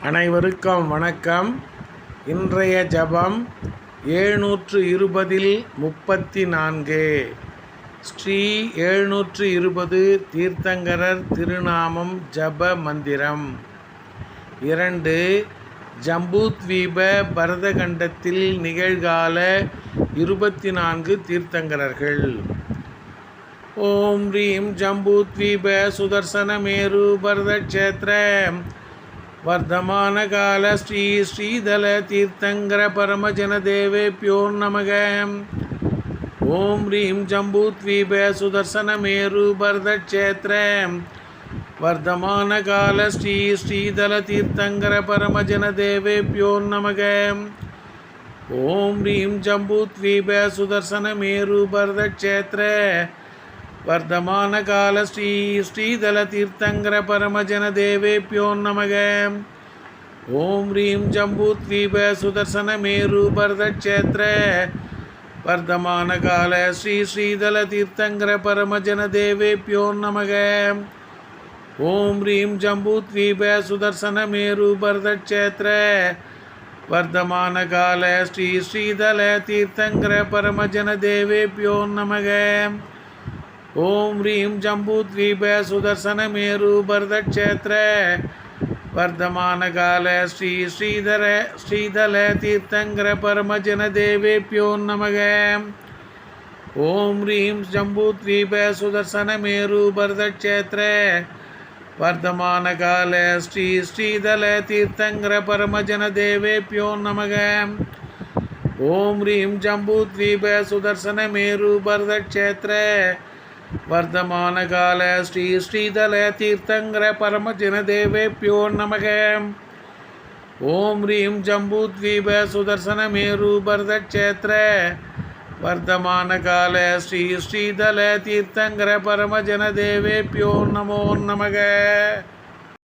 அனைவருக்கும் வணக்கம். இன்றைய ஜபம் 720 34. ஸ்ரீ 720 தீர்த்தங்கரர் திருநாமம் ஜப மந்திரம். 2. ஜம்பூத்வீப பரதகண்டத்தில் நிகழ்கால 24 தீர்த்தங்கரர்கள். ஓம் ரீம் ஜம்பூத்வீப சுதர்சனமேரு பரதக்ஷேத்திர வர்த்தமான கால ஸ்ரீ ஸ்ரீதல தீர்த்தங்கர பரமஜனதேவேப்யோ நமக. ஓம் ரீம் ஜம்பூத்வீப சுதர்சனமேரு பரதக்ஷேத்திர வர்த்தமான கால ஸ்ரீ ஸ்ரீதல தீர்த்தங்கர பரமஜனதேவேப்யோ நமக. ஓம் ரீம் ஜம்பூத்வீப சுதர்சனமேரு பரதக்ஷேத்திர வர்த்தமான கால ஸ்ரீ ஸ்ரீதல தீர்த்தங்கர பரமஜனதேவேப்யோ நமக. ஓம் ரீம் ஜம்பூத்வீப சுதர்சனமேரு பரதக்ஷேத்திர வர்த்தமான கால ஸ்ரீ ஸ்ரீதல தீர்த்தங்கர பரமஜனதேவேப்யோ நமக. ஓம் ரீம் ஜம்பூத்வீப சுதர்சனமேரு பரதக்ஷேத்திர வர்த்தமான கால ஸ்ரீ ஸ்ரீதல தீர்த்தங்கர பரமஜனதேவேப்யோ நமக. ஓம் ரீம் ஜம்பூத்வீப சுதர்சனமேரு பரதக்ஷேத்திர வர்த்தமான கால ஸ்ரீ ஸ்ரீதல தீர்த்தங்கர பரமஜனதேவேப்யோ நமக. ஓம் ரீம் ஜம்பூத்வீப சுதர்சனமேரு பரதக்ஷேத்திர வர்த்தமான கால ஸ்ரீ ஸ்ரீதல தீர்த்தங்கர பரமஜனதேவேப்யோ நமக. ஓம் ரீம் ஜம்பூத்வீப சுதர்சனமேரு பரதக்ஷேத்திர வர்த்தமான கால ஸ்ரீ ஸ்ரீதல தீர்த்தங்கர பரமஜனதேவேப்யோ நமக. ஓம் ரீம் ஜம்பூத்வீப சுதர்சனமேரு பரதக்ஷேத்திர வர்த்தமான கால ஸ்ரீ ஸ்ரீதல தீர்த்தங்கர பரமஜனதேவேப்யோ நமோ நமக.